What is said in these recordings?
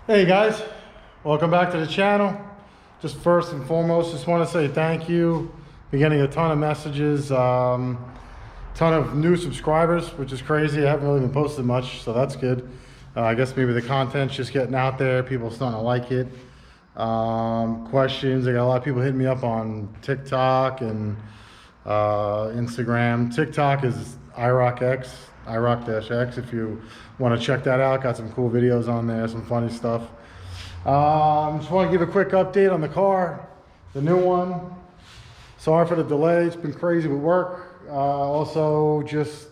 Hey guys, welcome back to the channel. Just first and foremost, just want to say thank you. Been getting a ton of messages, ton of new subscribers, which is crazy. I haven't really been posting much, so that's good. I guess maybe the content's just getting out there. People starting to like it. Questions. I got a lot of people hitting me up on TikTok and Instagram. TikTok is IROC-X, IROC-X if you want to check that out. Got some cool videos on there, some funny stuff. Just want to give a quick update on the car, the new one. Sorry for the delay, it's been crazy with work. Also just,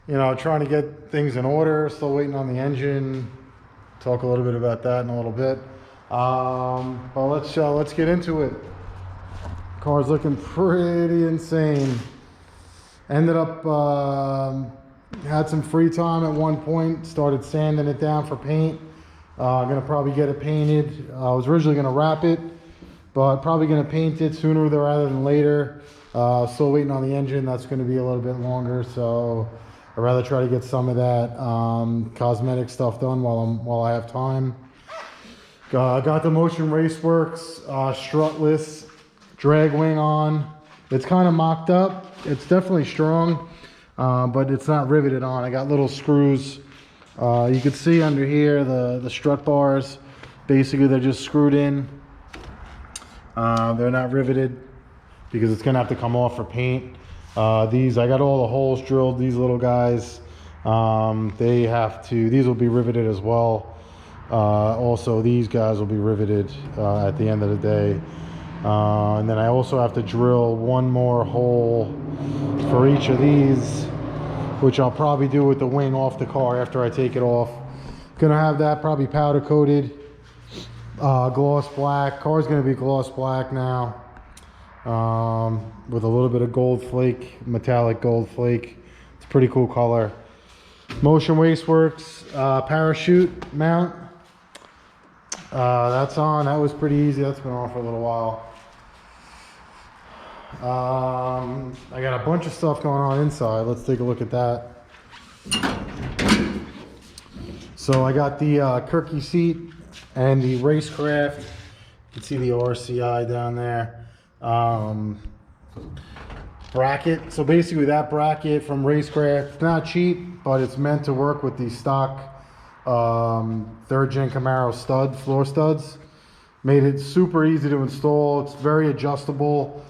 you know, trying to get things in order, still waiting on the engine. Talk a little bit about that in a little bit. But let's get into it. Car's looking pretty insane. Ended up, had some free time at one point, started sanding it down for paint. I'm gonna probably get it painted. I was originally gonna wrap it, but probably gonna paint it sooner rather than later. Still waiting on the engine. That's gonna be a little bit longer, so I'd rather try to get some of that cosmetic stuff done while I have time. Got the Motion Raceworks strutless drag wing on. It's kind of mocked up. It's definitely strong, but it's not riveted on. I got little screws. You can see under here the strut bars. Basically, they're just screwed in. They're not riveted because it's gonna have to come off for paint. These, I got all the holes drilled. These little guys, these will be riveted as well. Also, these guys will be riveted at the end of the day. And then I also have to drill one more hole for each of these, which I'll probably do with the wing off the car after I take it off. Gonna have that probably powder coated, gloss black. Car's gonna be gloss black now, with a little bit of gold flake, metallic gold flake. It's a pretty cool color. Motion Raceworks parachute mount. That's on. That was pretty easy. That's been on for a little while. I got a bunch of stuff going on inside. Let's take a look at that. So I got the Kirky seat and the Racecraft. You can see the RCI down there. Bracket. So basically that bracket from Racecraft, not cheap, but it's meant to work with the stock 3rd gen Camaro floor studs. Made it super easy to install. It's very adjustable.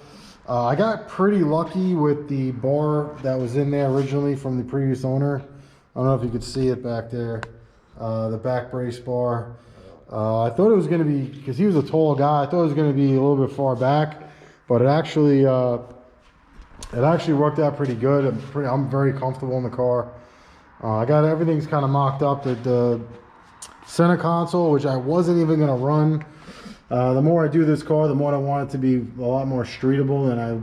I got pretty lucky with the bar that was in there originally from the previous owner. I don't know if you could see it back there, the back brace bar. I thought it was going to be, because he was a tall guy, I thought it was going to be a little bit far back, but it actually worked out pretty good. I'm very comfortable in the car. I got everything's kind of mocked up. The center console, which I wasn't even going to run. The more I do this car, the more I want it to be a lot more streetable than I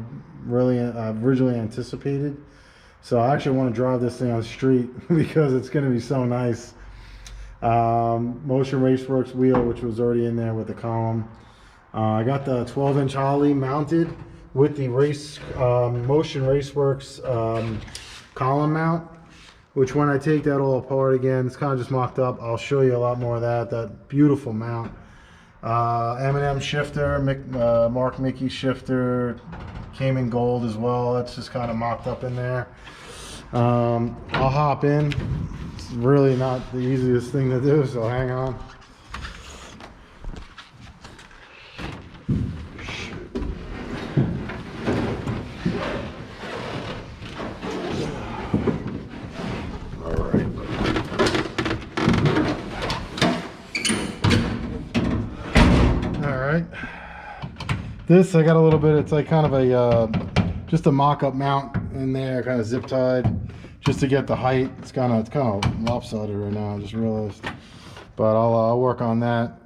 really originally anticipated. So I actually want to drive this thing on the street because it's going to be so nice. Motion Raceworks wheel, which was already in there with the column. I got the 12-inch Holly mounted with the Motion Raceworks column mount, which when I take that all apart again, it's kind of just mocked up. I'll show you a lot more of that beautiful mount. M&M shifter, Mark Mickey shifter, came in gold as well. That's just kind of mocked up in there. I'll hop in. It's really not the easiest thing to do, so hang on. This, I got a little bit, it's like kind of a, just a mock-up mount in there, kind of zip tied, just to get the height. It's kind of lopsided right now, I just realized. But I'll work on that.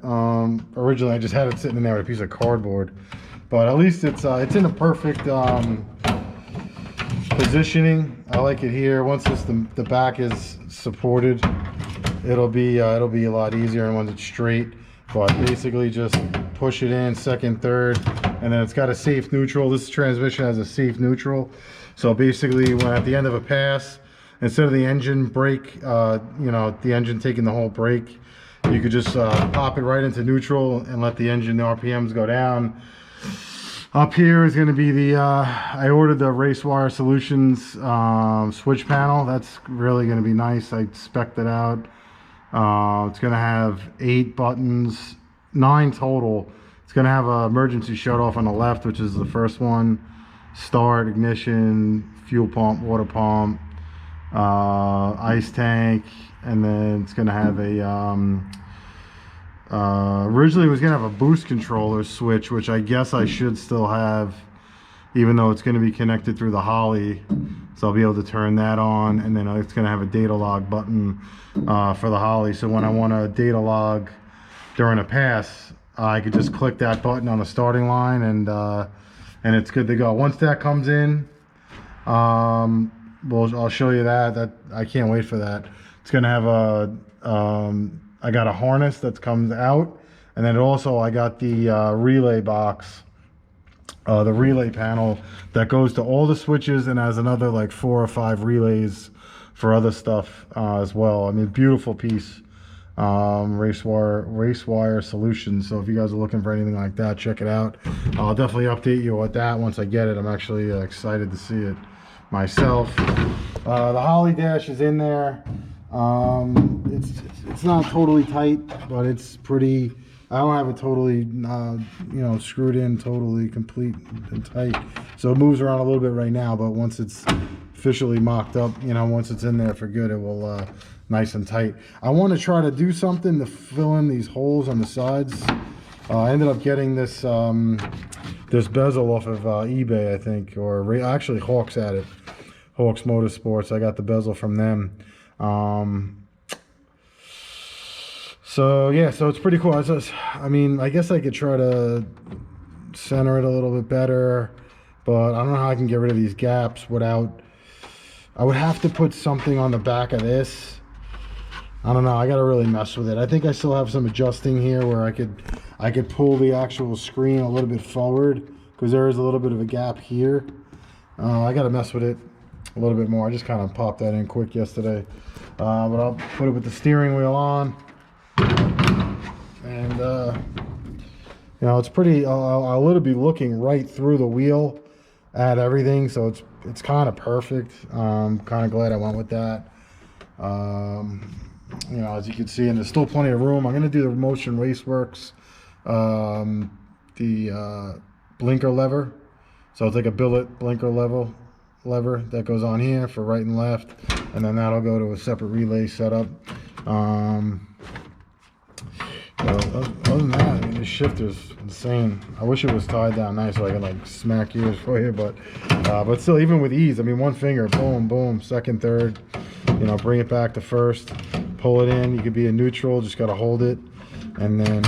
Originally I just had it sitting in there with a piece of cardboard. But at least it's in a perfect positioning. I like it here. Once the back is supported, it'll be a lot easier, and once it's straight. But basically just push it in, second, third, and then it's got a safe neutral. This transmission has a safe neutral. So basically when at the end of a pass, instead of the engine brake, you know, the engine taking the whole brake, you could just pop it right into neutral and let the engine RPMs go down. Up here is going to be the, I ordered the RaceWire Solutions switch panel. That's really going to be nice. I spec'd it out. It's going to have 8 buttons, 9 total. It's going to have an emergency shut off on the left, which is the first one. Start, ignition, fuel pump, water pump, ice tank, and then it's going to have a originally it was going to have a boost controller switch, which I guess I should still have, even though it's going to be connected through the Holly. So I'll be able to turn that on, and then it's going to have a data log button for the Holly. So when I want to data log during a pass, I could just click that button on the starting line, and it's good to go. Once that comes in, I'll show you that. I can't wait for that. It's going to have a I got a harness that comes out, and then also I got the relay box, the relay panel that goes to all the switches, and has another like 4 or 5 relays for other stuff as well. I mean, beautiful piece. RaceWire Solutions. So if you guys are looking for anything like that, check it out. I'll definitely update you with that once I get it. I'm actually excited to see it myself. The Holly dash is in there. It's not totally tight, but it's pretty. I don't have it totally you know, screwed in totally complete and tight, so it moves around a little bit right now, but once it's officially mocked up, you know, once it's in there for good, it will nice and tight. I want to try to do something to fill in these holes on the sides. I ended up getting this this bezel off of eBay, I think, or actually Hawks had it. Hawks Motorsports. I got the bezel from them. So yeah, so it's pretty cool. I mean, I guess I could try to center it a little bit better, but I don't know how I can get rid of these gaps without, I would have to put something on the back of this. I don't know, I gotta really mess with it. I think I still have some adjusting here where I could pull the actual screen a little bit forward, because there is a little bit of a gap here. I gotta mess with it a little bit more. I just kind of popped that in quick yesterday, but I'll put it with the steering wheel on, and you know, it's pretty. I'll literally be looking right through the wheel at everything, so it's kind of perfect. Kind of glad I went with that. You know, as you can see, and there's still plenty of room. I'm going to do the Motion Raceworks, the blinker lever. So it's like a billet blinker lever that goes on here for right and left, and then that'll go to a separate relay setup. Other than that, I mean, this shifter's insane. I wish it was tied down nice so I could like smack gears for you, but still, even with ease, I mean, one finger, boom, boom, second, third, you know, bring it back to first, pull it in. You could be in neutral, just got to hold it, and then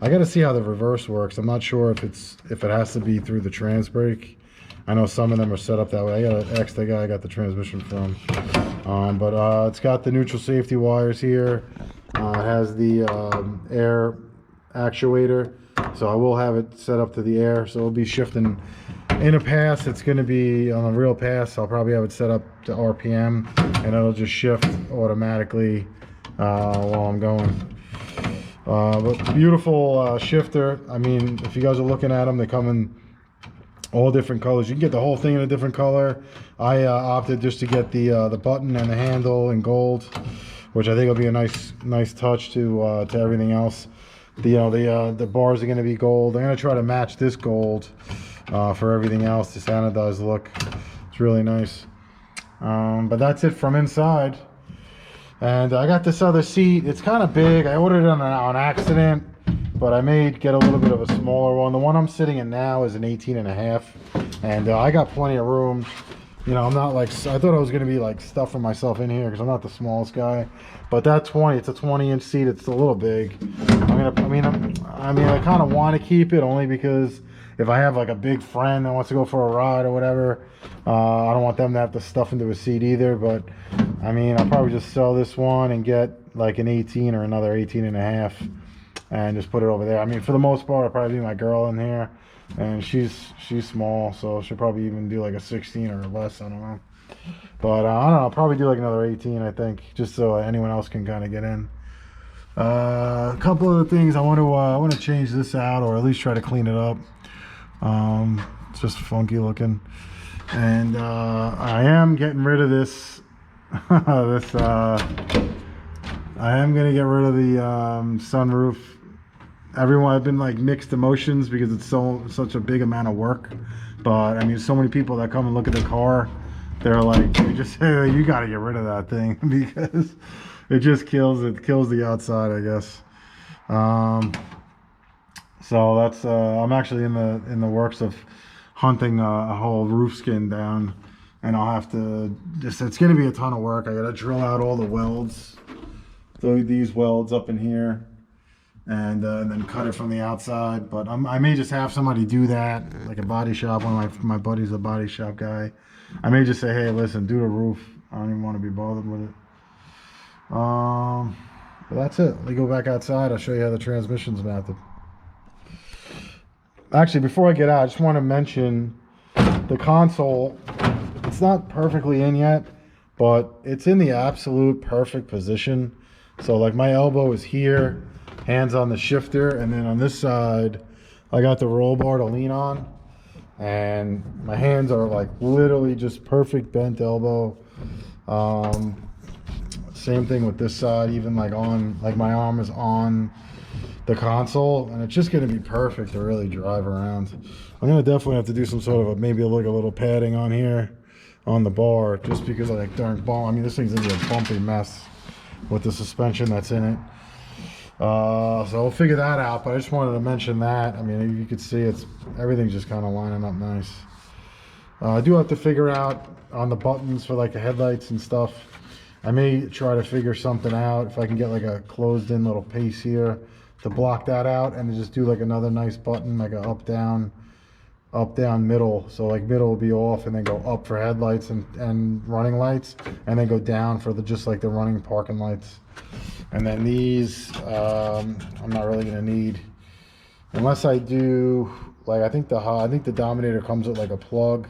I got to see how the reverse works. I'm not sure if it has to be through the trans brake. I know some of them are set up that way. I got to ask the guy I got the transmission from, but it's got the neutral safety wires here. It has the air actuator, so I will have it set up to the air, so it'll be shifting in a pass. It's going to be on a real pass. I'll probably have it set up to RPM, and it'll just shift automatically while I'm going. But beautiful shifter. I mean, if you guys are looking at them, they come in all different colors. You can get the whole thing in a different color. I opted just to get the button and the handle in gold, which I think will be a nice touch to everything else. The bars are going to be gold. I'm going to try to match this gold for everything else. This anodized look, it's really nice. But that's it from inside. And I got this other seat. It's kind of big. I ordered it on accident, but I may get a little bit of a smaller one. The one I'm sitting in now is an 18.5, and I got plenty of room. You know, I'm not like, I thought I was going to be like stuffing myself in here because I'm not the smallest guy. But that 20, it's a 20-inch seat. It's a little big. I kind of want to keep it only because if I have like a big friend that wants to go for a ride or whatever, I don't want them to have to stuff into a seat either. But I mean, I'll probably just sell this one and get like an 18 or another 18.5 and just put it over there. I mean, for the most part, I'll probably be my girl in here. And she's small, so she'll probably even do like a 16 or less. I don't know. But I don't know, I'll probably do like another 18, I think, just so anyone else can kind of get in. A couple of the things I want to change this out, or at least try to clean it up. It's just funky looking, and I am getting rid of this. I am gonna get rid of the sunroof. Everyone, I've been like mixed emotions because it's such a big amount of work. But I mean, so many people that come and look at the car, they're like, they just say, hey, you got to get rid of that thing because it just kills the outside, I guess. So that's I'm actually in the works of hunting a whole roof skin down, and I'll have to just, it's going to be a ton of work. I got to drill out all the welds, these welds up in here, and then cut it from the outside. But I may just have somebody do that, like a body shop. One of my buddy's a body shop guy. I may just say, hey, listen, do the roof. I don't even want to be bothered with it. But that's it. Let me go back outside. I'll show you how the transmission's mounted. Actually, before I get out, I just want to mention the console. It's not perfectly in yet, but it's in the absolute perfect position. So like my elbow is here, hands on the shifter, and then on this side, I got the roll bar to lean on. And my hands are like literally just perfect bent elbow. Same thing with this side, even like my arm is on the console, and it's just going to be perfect to really drive around. I'm going to definitely have to do some sort of maybe a little padding on here on the bar, just because of like darn ball. I mean, this thing's going to be a bumpy mess with the suspension that's in it. So we'll figure that out, but I just wanted to mention that. I mean, you can see everything's just kind of lining up nice. I do have to figure out on the buttons for like the headlights and stuff. I may try to figure something out if I can get like a closed in little piece here to block that out, and just do like another nice button, like a up down middle. So like middle will be off, and then go up for headlights and running lights, and then go down for just like the running parking lights. And then these I'm not really gonna need, unless I do like, I think the Dominator comes with like a plug,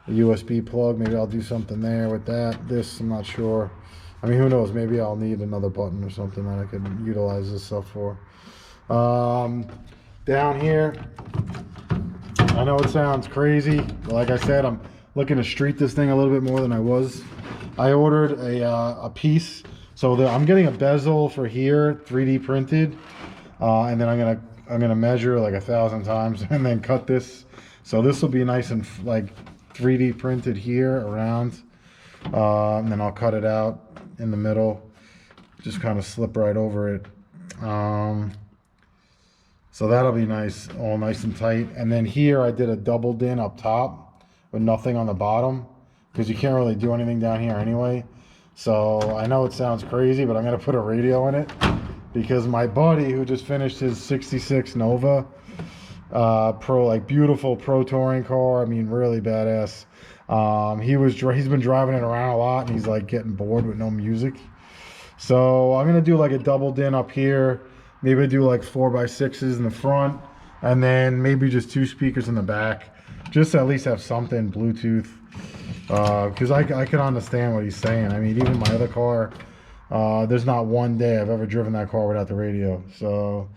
a USB plug. Maybe I'll do something there with that. This I'm not sure. I mean, who knows, maybe I'll need another button or something that I could utilize this stuff for. Down here, I know it sounds crazy, but like I said, I'm looking to street this thing a little bit more than I was. I ordered a piece. So I'm getting a bezel for here, 3D printed, and then I'm gonna measure like 1,000 times and then cut this. So this will be nice and like 3D printed here around, and then I'll cut it out in the middle, just kind of slip right over it. So that'll be nice, all nice and tight. And then here I did a double din up top with nothing on the bottom, because you can't really do anything down here anyway. So I know it sounds crazy, but I'm gonna put a radio in it, because my buddy who just finished his 66 Nova, like beautiful pro touring car, I mean really badass. He's been driving it around a lot, and he's like getting bored with no music. So I'm gonna do like a double din up here, maybe do like 4x6s in the front, and then maybe just 2 speakers in the back, just to at least have something Bluetooth. Because I can understand what he's saying. I mean, even my other car, there's not one day I've ever driven that car without the radio. So,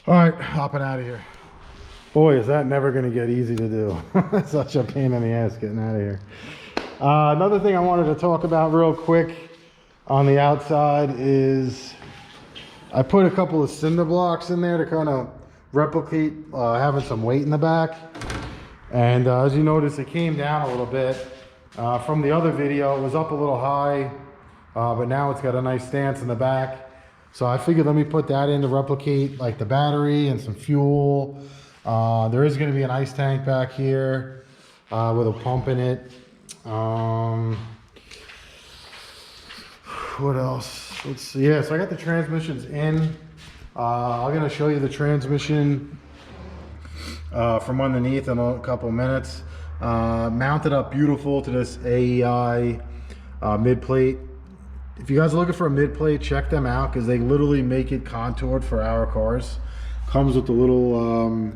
all right, hopping out of here. Boy, is that never going to get easy to do. Such a pain in the ass getting out of here. Another thing I wanted to talk about real quick on the outside is I put a couple of cinder blocks in there to kind of replicate having some weight in the back. And as you notice, it came down a little bit. From the other video, it was up a little high, but now it's got a nice stance in the back. So I figured let me put that in to replicate like the battery and some fuel. There is going to be an ice tank back here with a pump in it. What else? Let's see. Yeah, so I got the transmissions in. I'm going to show you the transmission from underneath in a couple minutes. Mounted up beautiful to this AEI mid plate. If you guys are looking for a mid plate, check them out, because they literally make it contoured for our cars. Comes with the little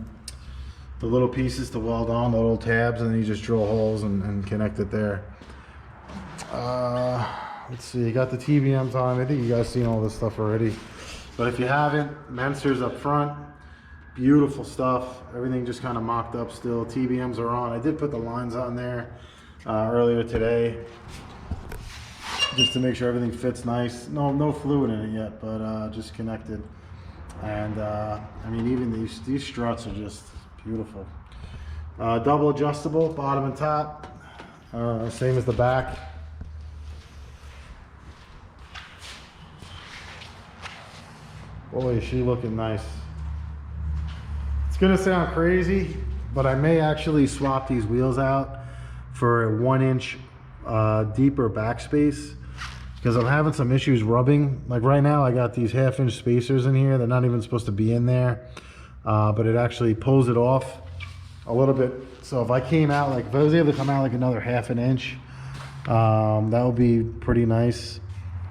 the little pieces to weld on, the little tabs, and then you just drill holes and connect it there. Let's see, you got the TBMs on. I think you guys seen all this stuff already. But if you haven't, Mensers up front, beautiful stuff. Everything just kind of mocked up still. TBMs are on. I did put the lines on there earlier today, just to make sure everything fits nice. No fluid in it yet, but just connected. And I mean, even these struts are just beautiful. Double adjustable, bottom and top. Same as the back. Boy, is she looking nice. It's gonna sound crazy, but I may actually swap these wheels out for a 1-inch deeper backspace, because I'm having some issues rubbing. Like right now I got these 1/2-inch spacers in here. They're not even supposed to be in there, but it actually pulls it off a little bit. So if I came out, like if I was able to come out like another 1/2 inch, that would be pretty nice.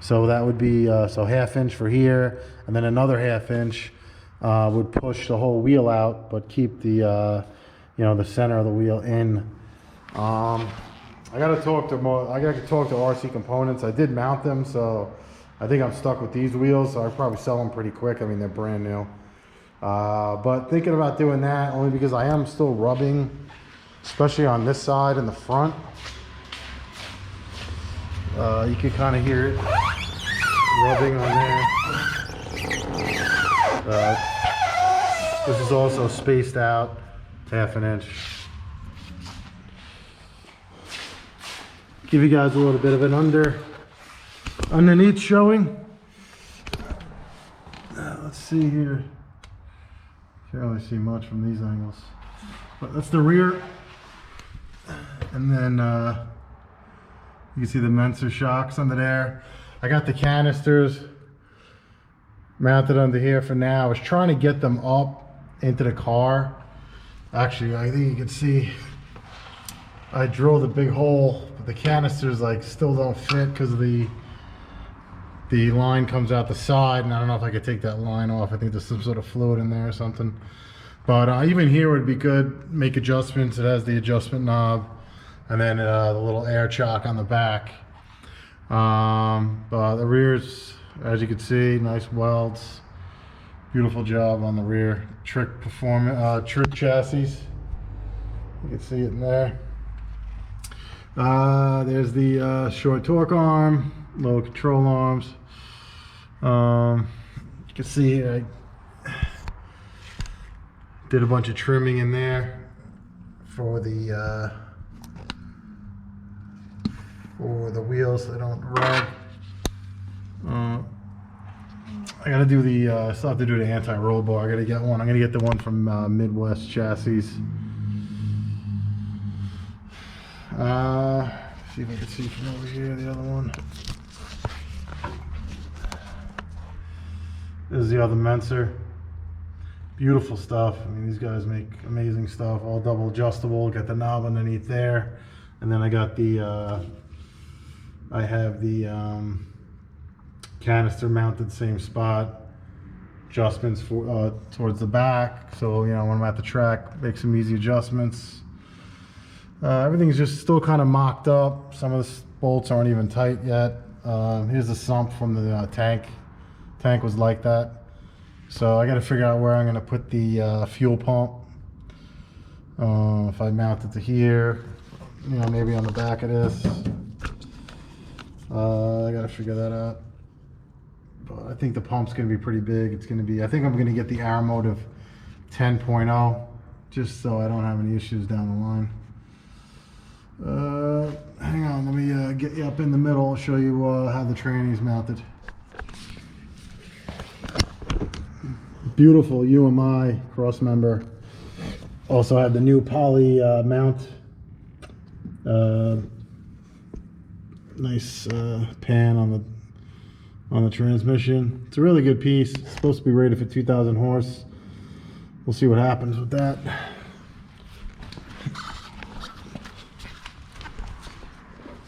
So that would be so 1/2 inch for here, and then another 1/2 inch would push the whole wheel out, but keep the you know, the center of the wheel in. I gotta talk to RC Components. I did mount them, so I think I'm stuck with these wheels. So I'll probably sell them pretty quick. I mean, they're brand new. But thinking about doing that only because I am still rubbing, especially on this side in the front. You can kind of hear it rubbing on there. This is also spaced out 1/2 inch. Give you guys a little bit of an underneath showing. Let's see here. Can't really see much from these angles, but that's the rear. And then you can see the Menser shocks under there. I got the canisters mounted under here for now. I was trying to get them up into the car. Actually, I think you can see I drilled a big hole, but the canisters like still don't fit because of the line comes out the side, and I don't know if I could take that line off. I think there's some sort of fluid in there or something. But even here would be good. Make adjustments. It has the adjustment knob, and then the little air chock on the back. But the rears, as you can see, nice welds. Beautiful job on the rear. Trick chassis. You can see it in there. There's the short torque arm, low control arms. You can see here I did a bunch of trimming in there for the wheels so they don't rag. I gotta do the still have to do the anti-roll bar. I gotta get one. I'm gonna get the one from Midwest Chassis. See if I can see from over here the other one. This is the other Menser. Beautiful stuff. I mean, these guys make amazing stuff. All double adjustable. Got the knob underneath there, and then I got the I have the canister mounted same spot. Adjustments for towards the back, so you know when I'm at the track, make some easy adjustments. Everything's just still kind of mocked up. Some of the bolts aren't even tight yet. Here's the sump from the tank. Tank was like that. So I got to figure out where I'm going to put the fuel pump. If I mount it to here, you know, maybe on the back of this. I got to figure that out. But I think the pump's going to be pretty big. It's going to be, I think I'm going to get the Aeromotive 10.0 just so I don't have any issues down the line. Hang on, let me get you up in the middle. I'll show you how the tranny's mounted. Beautiful UMI cross member. Also have the new poly mount. Nice pan on the transmission. It's a really good piece. It's supposed to be rated for 2,000 horse. We'll see what happens with that.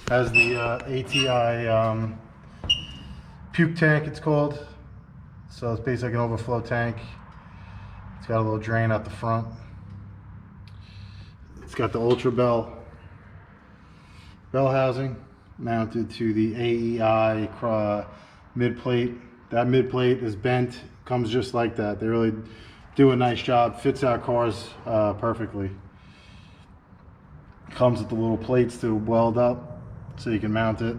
Has the ATI puke tank, it's called. So it's basically an overflow tank. It's got a little drain out the front. It's got the Ultra bell housing mounted to the AEI mid plate. That mid plate is bent, comes just like that. They really do a nice job, fits our cars perfectly. Comes with the little plates to weld up so you can mount it.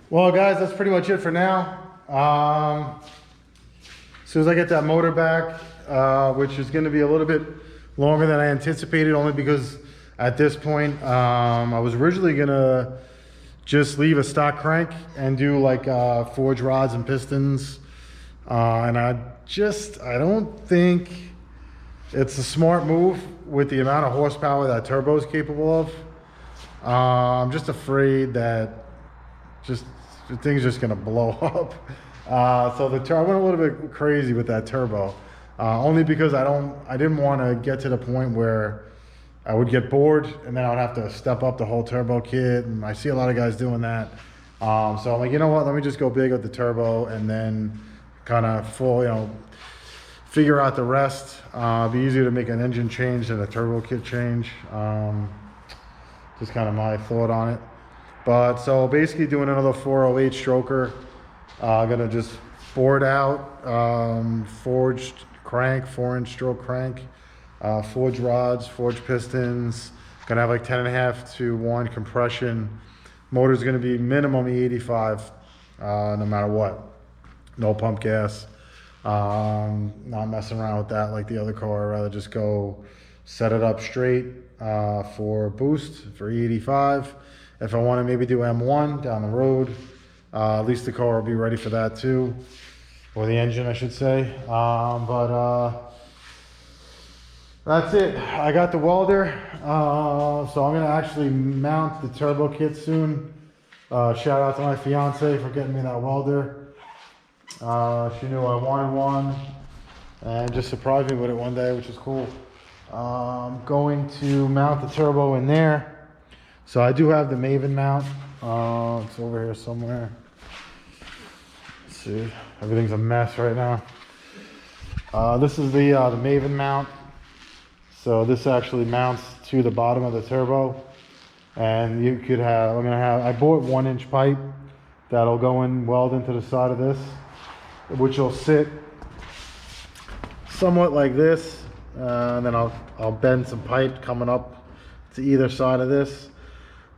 Well guys, that's pretty much it for now. As soon as I get that motor back, which is going to be a little bit longer than I anticipated, only because at this point I was originally going to just leave a stock crank and do like forged rods and pistons, and I don't think it's a smart move with the amount of horsepower that turbo is capable of. I'm just afraid that the thing's just gonna blow up. So I went a little bit crazy with that turbo, only because I didn't want to get to the point where I would get bored and then I would have to step up the whole turbo kit, and I see a lot of guys doing that. So I'm like, you know what, let me just go big with the turbo and then kind of figure out the rest. It'd be easier to make an engine change than a turbo kit change. Just kind of my thought on it. But so basically doing another 408 stroker. Gonna just board out, forged crank, 4-inch stroke crank, forged rods, forged pistons. Gonna have like 10.5-to-1 compression. Motor's gonna be minimum E85, no matter what. No pump gas. Not messing around with that like the other car. I'd rather just go set it up straight for boost for E85. If I want to maybe do M1 down the road, at least the car will be ready for that too, or the engine I should say. That's it. I got the welder, so I'm gonna actually mount the turbo kit soon. Shout out to my fiance for getting me that welder. She knew I wanted one and just surprised me with it one day, which is cool. I'm going to mount the turbo in there. So I do have the Maven mount. It's over here somewhere. Let's see, everything's a mess right now. This is the Maven mount. So this actually mounts to the bottom of the turbo, and you could have. I bought 1-inch pipe that'll go in, weld into the side of this, which will sit somewhat like this, and then I'll bend some pipe coming up to either side of this.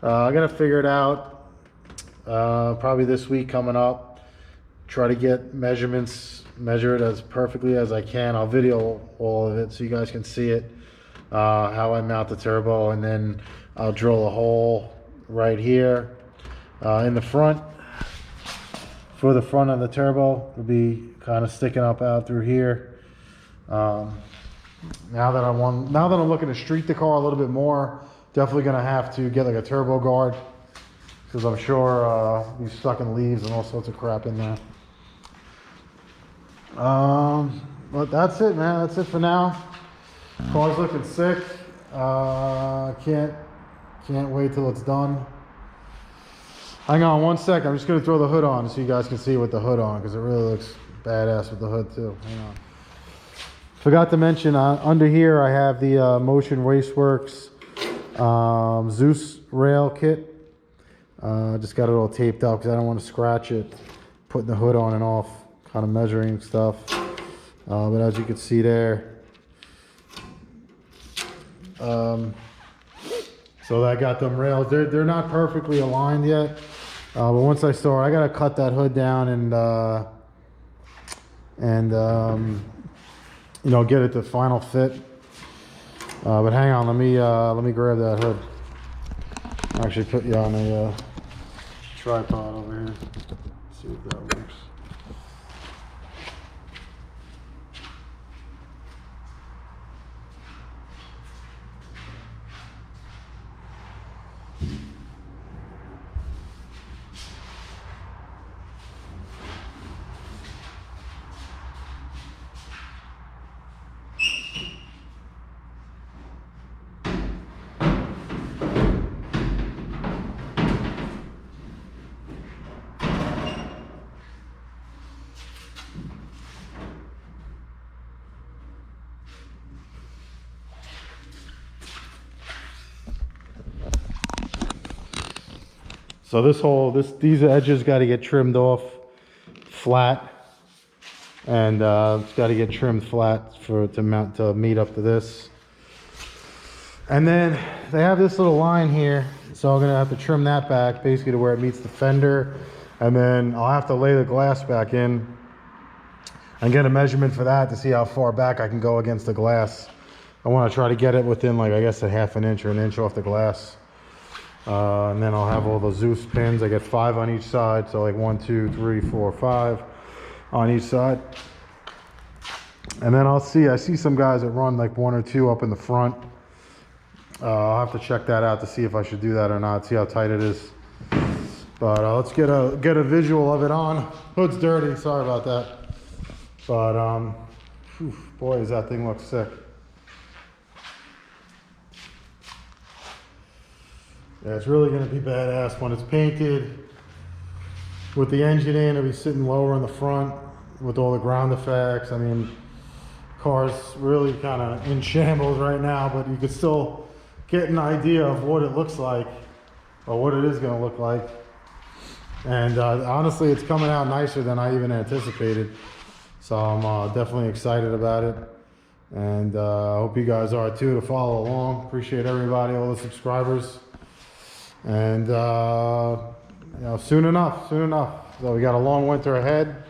I'm gonna figure it out probably this week coming up. Try to get measurements, measure it as perfectly as I can. I'll video all of it so you guys can see it, how I mount the turbo, and then I'll drill a hole right here in the front. For the front of the turbo, it'll be kind of sticking up out through here. Now that I'm looking to street the car a little bit more, definitely gonna have to get like a turbo guard, because I'm sure he's stuck in leaves and all sorts of crap in there. But that's it, man. That's it for now. Car's looking sick. Can't wait till it's done. Hang on one sec. I'm just gonna throw the hood on so you guys can see with the hood on, because it really looks badass with the hood too. Hang on. Forgot to mention under here I have the Motion Raceworks Zeus rail kit. Just got it all taped up because I don't want to scratch it putting the hood on and off, kind of measuring stuff. But as you can see there, so I got them rails. They're not perfectly aligned yet, but once I start, I gotta cut that hood down and get it to final fit. But hang on, let me grab that hood. Actually put you on a tripod over here. See if that works. So these edges got to get trimmed off flat, and it's got to get trimmed flat to meet up to this. And then they have this little line here, so I'm gonna have to trim that back basically to where it meets the fender, and then I'll have to lay the glass back in and get a measurement for that to see how far back I can go against the glass. I want to try to get it within, like, I guess a half an inch or an inch off the glass. And then I'll have all the Zeus pins. I get 5 on each side, so like 1, 2, 3, 4, 5 on each side. And then I see some guys that run like 1 or 2 up in the front. I'll have to check that out to see if I should do that or not, see how tight it is. But let's get a visual of it on. Hood's dirty, sorry about that. But whew, boy, does that thing look sick. Yeah, it's really gonna be badass when it's painted. With the engine in, it'll be sitting lower in the front with all the ground effects. I mean, car's really kind of in shambles right now, but you could still get an idea of what it looks like, or what it is gonna look like. And honestly, it's coming out nicer than I even anticipated. So I'm definitely excited about it. And I hope you guys are too, to follow along. Appreciate everybody, all the subscribers. And you know, soon enough. So we got a long winter ahead,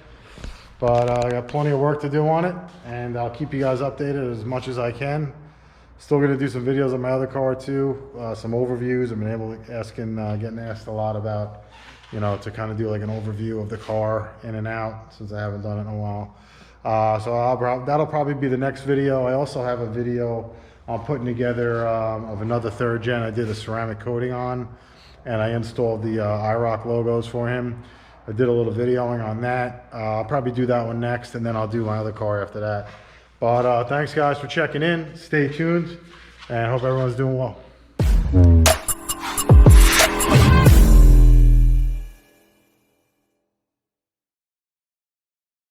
but I got plenty of work to do on it, and I'll keep you guys updated as much as I can. Still gonna do some videos on my other car too, some overviews. I've been getting asked a lot about, you know, to kind of do like an overview of the car in and out, since I haven't done it in a while. So that'll probably be the next video. I also have a video I'm putting together of another 3rd gen I did a ceramic coating on, and I installed the IROC logos for him. I did a little videoing on that. I'll probably do that one next, and then I'll do my other car after that. But thanks guys for checking in. Stay tuned, and hope everyone's doing well.